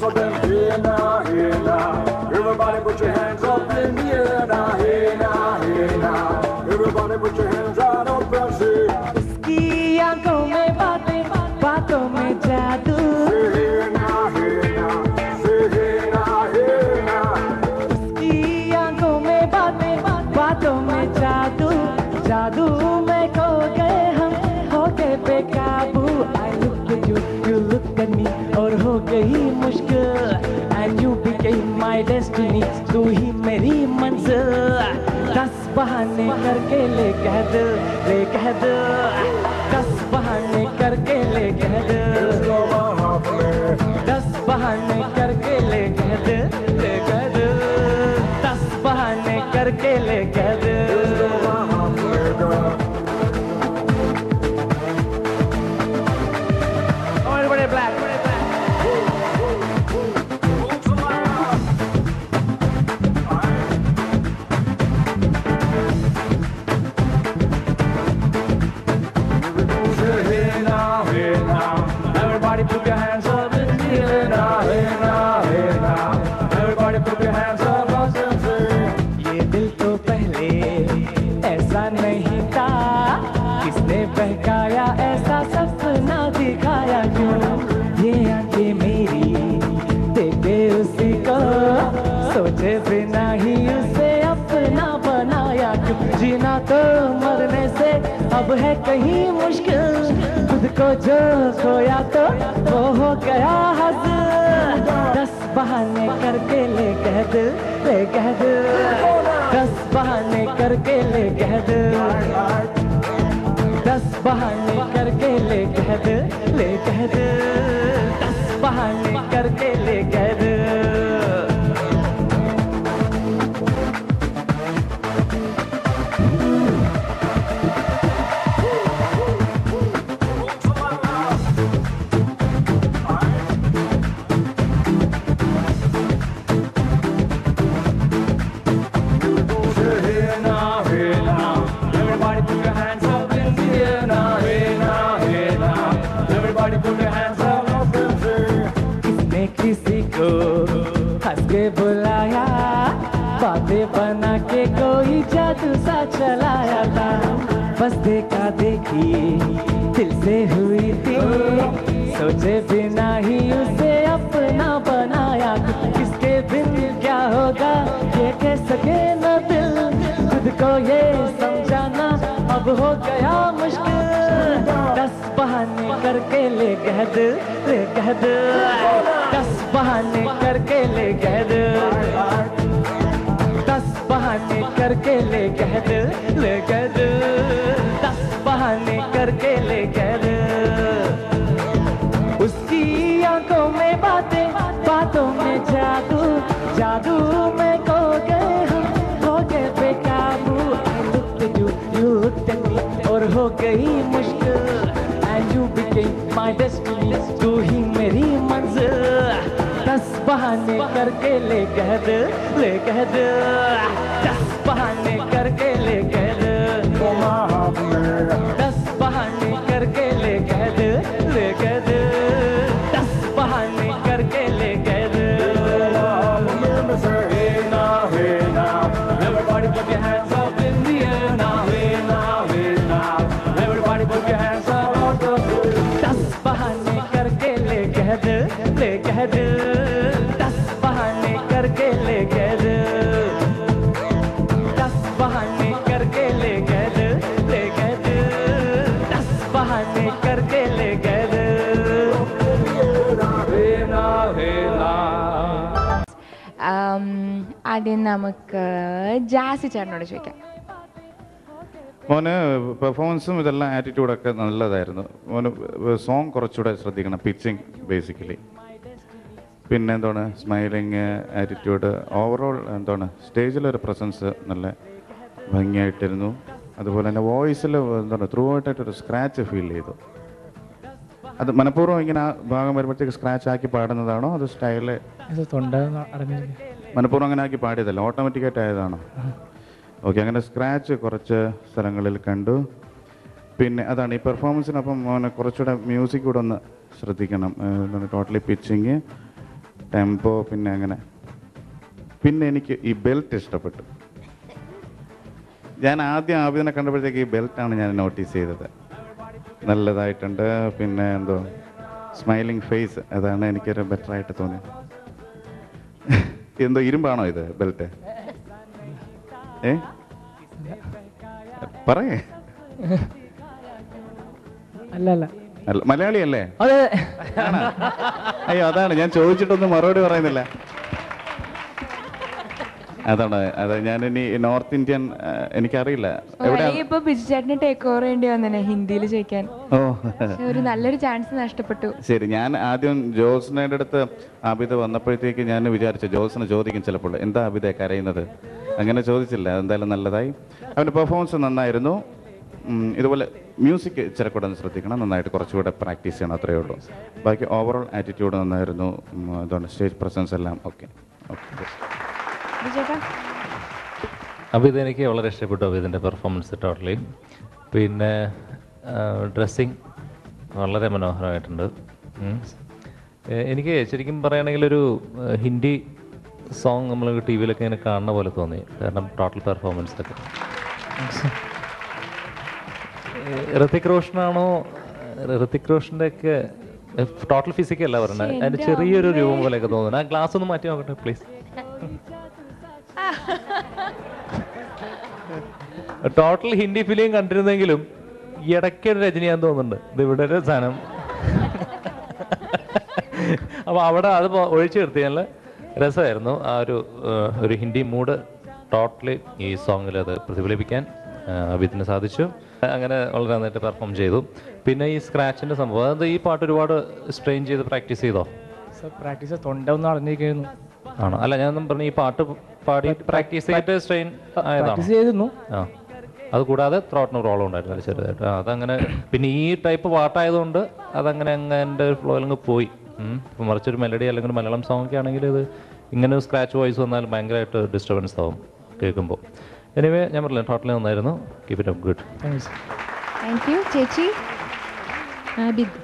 So then, hey now, hey now. Everybody put your hands up in the air now, hey now, hey now. Everybody put your hands right up and say. उसकी आंखों में बातें, बातों में जादू. Say hey now, hey now. Say hey now, hey now. उसकी आंखों में बातें, बातों में जादू. जादू में खो गए हम, हो गए बेकाबू. I look at you, you look at me, और हो गई मुश्किल. And you became my destiny, तू ही मेरी मंजिल. 10 बहाने करके ले कह दे, ले कह दे. 10 बहाने करके ले कह दे. 10 बहाने करके ले कह दे, ले कह दे. 10 बहाने करके ले कह दे. Everybody put your hands up in the air now, hey now, hey now. Everybody put your hands up and say. ये दिल तो पहले ऐसा नहीं था, किसने बहकाया ऐसा सपना दिखाया क्यों? ये आंखें मेरी देखे उसी को, सोचे बिना ही उसे अपना बनाया क्यों? जीना तो मरने से अब है कहीं मुश्किल, खुद को जो खोया तो वो हो गया हासिल. 10 बहाने करके ले कह दे, ले कह दे. 10 बहाने करके ले कह दे. 10 बहाने करके ले कह दे, ले कह दे. 10 बहाने करके ले कह दे. किसी को हंस के बुलाया, बातें बना के कोई जादू सा चलाया था. बस देखा देखी दिल से हुई थी, सोचे बिना ही उसे अपना बनाया. किसके बिन क्या होगा ये कह सके न दिल, खुद को ये समझाना अब हो गया मुश्किल. 10 बहाने करके ले कह दे, ले कह दे. 10 बहाने करके ले कह दे. 10 बहाने करके ले कह दे, ले कह दे. 10 बहाने करके ले कह दे. उसकी आंखों में बातें, बातों में जादू. जादू में खो गए हम, हो गए बेकाबू. I looked at you, you looked at me, और हो गई मुश्किल. And you became my destiny, तू ही मेरी मंजिल. 10 बहाने करके ले कह दे, ले कह दे. 10 बहाने करके ले कह दे. 10 बहाने करके ले कह दे, ले कह दे. 10 बहाने करके ले कह दे. Hey now, hey now. Everybody put your hands up in the air now, hey now, hey now. Everybody put your hands up. 10 बहाने करके ले कह दे, ले कह दे. 10 बहाने करके ले कह दे. 10 बहाने करके ले कह दे, ले कह दे. 10 बहाने करके ले कह दे. ആദ്യം നമുക്ക് ജാസി ചേട്ടനോട് ചോദിക്കാം. മോന് പെർഫോമൻസും ഇതെല്ലാം ആറ്റിറ്റ്യൂഡൊക്കെ നല്ലതായിരുന്നു. മോന് സോങ് കുറച്ചുകൂടെ ശ്രദ്ധിക്കണം, പിച്ചിങ് ബേസിക്കലി. പിന്നെ എന്താണ് സ്മൈലിങ്, ആറ്റിറ്റ്യൂഡ്, ഓവറോൾ എന്താണ് സ്റ്റേജിലൊരു പ്രസൻസ് നല്ല ഭംഗിയായിട്ടിരുന്നു. അതുപോലെ തന്നെ വോയിസിൽ എന്താണ് ത്രൂ ഔട്ടായിട്ടൊരു സ്ക്രാച്ച് ഫീൽ ചെയ്തു. അത് മനഃപൂർവ്വം ഇങ്ങനെ ആ ഭാഗം വരുമ്പോഴത്തേക്ക് സ്ക്രാച്ച് ആക്കി പാടുന്നതാണോ അത് സ്റ്റൈല് മനഃപൂർവ്വം അങ്ങനെ ആക്കി പാടിയതല്ല, ഓട്ടോമാറ്റിക്കായിട്ട് ആയതാണോ? ഓക്കെ, അങ്ങനെ സ്ക്രാച്ച് കുറച്ച് സ്ഥലങ്ങളിൽ കണ്ടു. പിന്നെ അതാണ് ഈ പെർഫോമൻസിനൊപ്പം മോനെ കുറച്ചുകൂടെ മ്യൂസിക് കൂടെ ഒന്ന് ശ്രദ്ധിക്കണം. എന്താണ് ടോട്ടലി പിച്ചിങ് ടെമ്പോ, പിന്നെ അങ്ങനെ. പിന്നെ എനിക്ക് ഈ ബെൽറ്റ് ഇഷ്ടപ്പെട്ടു. ഞാൻ ആദ്യം ആബിദിനെ കണ്ടപ്പോഴത്തേക്ക് ഈ ബെൽറ്റാണ് ഞാൻ നോട്ടീസ് ചെയ്തത്. നല്ലതായിട്ടുണ്ട്. പിന്നെ എന്തോ സ്മൈലിംഗ് ഫേസ്, അതാണ് എനിക്കൊരു ബെറ്റർ ആയിട്ട് തോന്നിയത്. എന്തോ ഇരുമ്പാണോ ഇത് ബെൽറ്റ്? പറയേ. അല്ല അല്ല, മലയാളി അല്ലേ? അതെ. അയ്യോ, അതാണ് ഞാൻ ചോദിച്ചിട്ടൊന്നും മറുപടി പറയുന്നില്ല. അതാണ് ഞാൻ ഇനി നോർത്ത് ഇന്ത്യൻ എനിക്കറിയില്ല. ഇപ്പൊ ബിജു ചേട്ടന് ടേക്ക് ഓവർ ചെയ്യേണ്ടി വന്നെ ഹിന്ദിയിൽ ചോദിക്കാൻ. ഒരു നല്ലൊരു ചാൻസ് നഷ്ടപ്പെട്ടു. ശരി, ഞാൻ ആദ്യം ജോസിനയുടെ അടുത്ത് ആബിദ് വന്നപ്പോഴത്തേക്ക് ഞാൻ വിചാരിച്ചു ജോസിന് ചോദിക്കും ചിലപ്പോൾ, എന്താ ആബിദെ കരയുന്നത്, അങ്ങനെ ചോദിച്ചില്ല. എന്തായാലും നല്ലതായി. അവൻ്റെ പെർഫോമൻസ് നന്നായിരുന്നു. ഇതുപോലെ മ്യൂസിക് ഇച്ചിരി കൂടെ ഒന്ന് ശ്രദ്ധിക്കണം, നന്നായിട്ട് കുറച്ചുകൂടെ പ്രാക്ടീസ് ചെയ്യണം, അത്രയേ ഉള്ളൂ. ബാക്കി ഓവറോൾ ആറ്റിറ്റ്യൂഡ് നന്നായിരുന്നു. അതുകൊണ്ട് സ്റ്റേജ് പ്രസൻസ് എല്ലാം ഓക്കെ. അബിദ് എനിക്ക് വളരെ ഇഷ്ടപ്പെട്ടു, അബിദിൻ്റെ പെർഫോമൻസ് ടോട്ടലി. പിന്നെ ഡ്രസ്സിങ് വളരെ മനോഹരമായിട്ടുണ്ട്. എനിക്ക് ശരിക്കും പറയുകയാണെങ്കിൽ ഒരു ഹിന്ദി സോങ് നമ്മൾ ടി വിയിലൊക്കെ ഇങ്ങനെ കാണുന്ന പോലെ തോന്നി, കാരണം ടോട്ടൽ പെർഫോമൻസൊക്കെ. ഋതിക് റോഷൻ്റെ ഒക്കെ ടോട്ടൽ ഫിസിക്കല്ല പറഞ്ഞത്, അതിൻ്റെ ചെറിയൊരു രൂപം പോലെയൊക്കെ തോന്നുന്നു. ആ ഗ്ലാസ് ഒന്ന് മാറ്റി നോക്കട്ടെ പ്ലീസ്. ടോട്ടൽ ഹിന്ദി ഫിലിം കണ്ടിരുന്നെങ്കിലും ഇടയ്ക്കൊരു രജനിയാന്ന് തോന്നുന്നുണ്ട്. ഇത് ഇവിടെ ഒരു സാധനം. അപ്പോൾ അവിടെ അത് ഒഴിച്ചു നിർത്തി നല്ല രസമായിരുന്നു. ആ ഒരു ഹിന്ദി മൂഡ് ടോട്ടലി ഈ സോങ്ങിൽ അത് പ്രതിഫലിപ്പിക്കാൻ അബിദിന് സാധിച്ചു. അങ്ങനെ വളരെ നന്നായിട്ട് പെർഫോം ചെയ്തു. പിന്നെ ഈ സ്ക്രാച്ചിൻ്റെ സംഭവം, അത് ഈ പാട്ട് ഒരുപാട് സ്ട്രെയിൻ ചെയ്ത് പ്രാക്ടീസ് ചെയ്തോ? പ്രാക്ടീസ് തൊണ്ട ഒന്ന് അറിഞ്ഞിരിക്കുന്നു. ആണോ? അല്ല, ഞാൻ പറഞ്ഞ ഈ പാട്ട് പാടി പ്രാക്ടീസ് ചെയ്തിട്ട് സ്ട്രെയിൻ ആയതായിരുന്നു. ആ, അത് കൂടാതെ ത്രോട്ടിന് പ്രോബ്ലം ഉണ്ടായിരുന്നു ചെറുതായിട്ട്. അതങ്ങനെ പിന്നെ ഈ ടൈപ്പ് പാട്ടായതുകൊണ്ട് അതങ്ങനെ എൻ്റെ ഫ്ലോയിൽ അങ്ങ് പോയി. ഇപ്പം മറിച്ചൊരു മെലഡി അല്ലെങ്കിൽ മലയാളം സോങ് ഒക്കെ ആണെങ്കിൽ ഇത് ഇങ്ങനെ സ്ക്രാച്ച് വോയിസ് വന്നാൽ ഭയങ്കരമായിട്ട് ഡിസ്റ്റർബൻസ് ആവും കേൾക്കുമ്പോൾ. എനിവേ ഞാൻ പറഞ്ഞില്ല, ടോട്ടലി നന്നായിരുന്നു. Keep it up, good. Thank you. ചേച്ചി ആബിദ്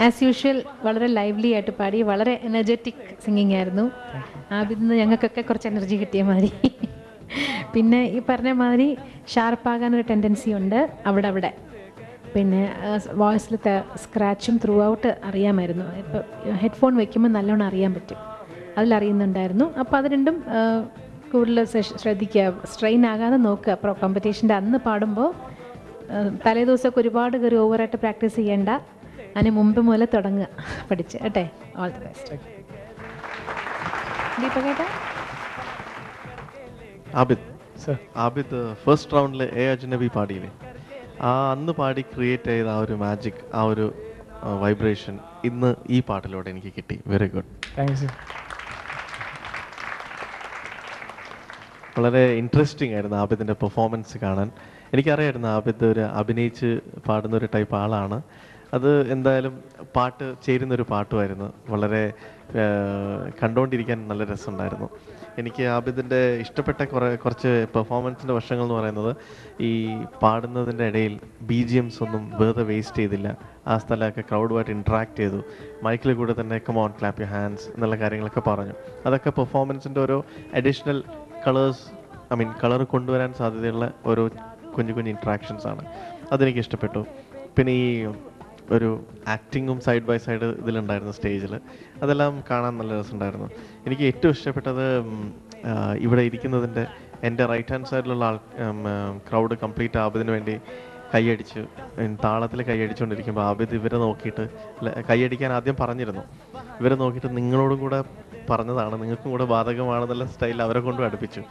ആസ് യൂഷ്വൽ വളരെ ലൈവ്ലി ആയിട്ട് പാടി, വളരെ എനർജറ്റിക് സിംഗിങ് ആയിരുന്നു. ആബിദിന് ഞങ്ങൾക്കൊക്കെ കുറച്ച് എനർജി കിട്ടിയ മാതിരി. പിന്നെ ഈ പറഞ്ഞ മാതിരി ഷാർപ്പാകാനൊരു ടെൻഡൻസി ഉണ്ട് അവിടെ. പിന്നെ വോയിസിലത്തെ സ്ക്രാച്ചും ത്രൂ ഔട്ട് അറിയാമായിരുന്നു. ഇപ്പോൾ ഹെഡ്ഫോൺ വയ്ക്കുമ്പോൾ നല്ലോണം അറിയാൻ പറ്റും, അതിലറിയുന്നുണ്ടായിരുന്നു. അപ്പോൾ അത് രണ്ടും കൂടുതൽ ശ്രദ്ധിക്കുക, സ്ട്രെയിൻ ആകാതെ നോക്കുക. കോമ്പറ്റീഷൻ്റെ അന്ന് പാടുമ്പോൾ തലേ ദിവസമൊക്കെ ഒരുപാട് കയറി ഓവറായിട്ട് പ്രാക്ടീസ് ചെയ്യേണ്ട, അതിന് മുമ്പ് മുതലേ തുടങ്ങുക പഠിച്ച് കേട്ടെ. All the best. ദീപകേട്ടാ. ആബിദ് ഫസ്റ്റ് റൗണ്ടിൽ എ അജ്നബി പാടിയില്ലേ, അന്ന് പാടി ക്രിയേറ്റ് ചെയ്ത ആ ഒരു മാജിക്, ആ ഒരു വൈബ്രേഷൻ ഇന്ന് ഈ പാട്ടിലൂടെ എനിക്ക് കിട്ടി. Very good. താങ്ക്സ്. വളരെ ഇൻട്രസ്റ്റിംഗ് ആയിരുന്നു ആബിദിൻ്റെ പെർഫോമൻസ് കാണാൻ. എനിക്കറിയായിരുന്നു ആബിദ് ഒരു അഭിനയിച്ച് പാടുന്ന ഒരു ടൈപ്പ് ആളാണ്. അത് എന്തായാലും പാട്ട് ചേരുന്നൊരു പാട്ടുമായിരുന്നു. വളരെ കണ്ടുകൊണ്ടിരിക്കാൻ നല്ല രസമുണ്ടായിരുന്നു. എനിക്ക് ആബിദിൻ്റെ ഇഷ്ടപ്പെട്ട കുറച്ച് പെർഫോമൻസിൻ്റെ വശങ്ങൾ എന്ന് പറയുന്നത്, ഈ പാടുന്നതിൻ്റെ ഇടയിൽ BGMs ഒന്നും വെറുതെ വേസ്റ്റ് ചെയ്തില്ല. ആ സ്ഥലമൊക്കെ ക്രൗഡുമായിട്ട് ഇൻട്രാക്ട് ചെയ്തു. മൈക്കിൽ കൂടെ തന്നെ come on clap your hands എന്നുള്ള കാര്യങ്ങളൊക്കെ പറഞ്ഞു. അതൊക്കെ പെർഫോമൻസിൻ്റെ ഓരോ അഡീഷണൽ കളർ കൊണ്ടുവരാൻ സാധ്യതയുള്ള ഓരോ കുഞ്ഞു ഇൻട്രാക്ഷൻസ് ആണ്. അതെനിക്ക് ഇഷ്ടപ്പെട്ടു. പിന്നെ ഈ ഒരു ആക്ടിങ്ങും സൈഡ് ബൈ സൈഡ് ഇതിലുണ്ടായിരുന്നു സ്റ്റേജിൽ, അതെല്ലാം കാണാൻ നല്ല രസമുണ്ടായിരുന്നു. എനിക്ക് ഏറ്റവും ഇഷ്ടപ്പെട്ടത് ഇവിടെ ഇരിക്കുന്നതിൻ്റെ എൻ്റെ റൈറ്റ് ഹാൻഡ് സൈഡിലുള്ള ക്രൗഡ് കംപ്ലീറ്റ് ആബിദിന് വേണ്ടി കൈയടിച്ചു, താളത്തിൽ കൈയടിച്ചുകൊണ്ടിരിക്കുമ്പോൾ ആബിദ് ഇവരെ നോക്കിയിട്ട് കൈയടിക്കാൻ ആദ്യം പറഞ്ഞിരുന്നു. ഇവരെ നോക്കിയിട്ട് നിങ്ങളോടും കൂടെ പറഞ്ഞതാണ്, നിങ്ങൾക്കും കൂടെ ബാധകമാണെന്നുള്ള സ്റ്റൈൽ അവരെ കൊണ്ടും അടുപ്പിച്ചു.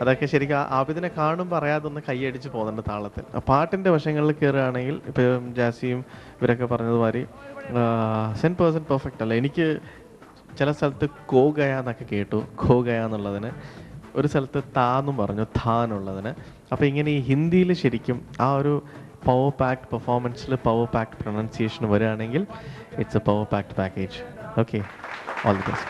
അതൊക്കെ ശരിക്കും ആബിദിനെ കാണുമ്പോൾ അറിയാതെ ഒന്ന് കൈയടിച്ച് പോകുന്നുണ്ട് താളത്തിൽ. പാട്ടിൻ്റെ വശങ്ങളിൽ കയറുകയാണെങ്കിൽ ഇപ്പം ജാസിയും ഇവരൊക്കെ പറഞ്ഞതുമാതിരി 100% പെർഫെക്റ്റ് അല്ല. എനിക്ക് ചില സ്ഥലത്ത് കോ ഗയ എന്നൊക്കെ കേട്ടു, ഖോ ഗയ എന്നുള്ളതിന്. ഒരു സ്ഥലത്ത് താന്നും പറഞ്ഞു, ഥാ എന്നുള്ളതിന്. അപ്പോൾ ഇങ്ങനെ ഈ ഹിന്ദിയിൽ ശരിക്കും ആ ഒരു പവർ പാക്ഡ് പെർഫോമൻസിൽ പവർ പാക്ഡ് പ്രൊനൗൺസിയേഷൻ വരികയാണെങ്കിൽ it's a power packed package. Okay, all the best.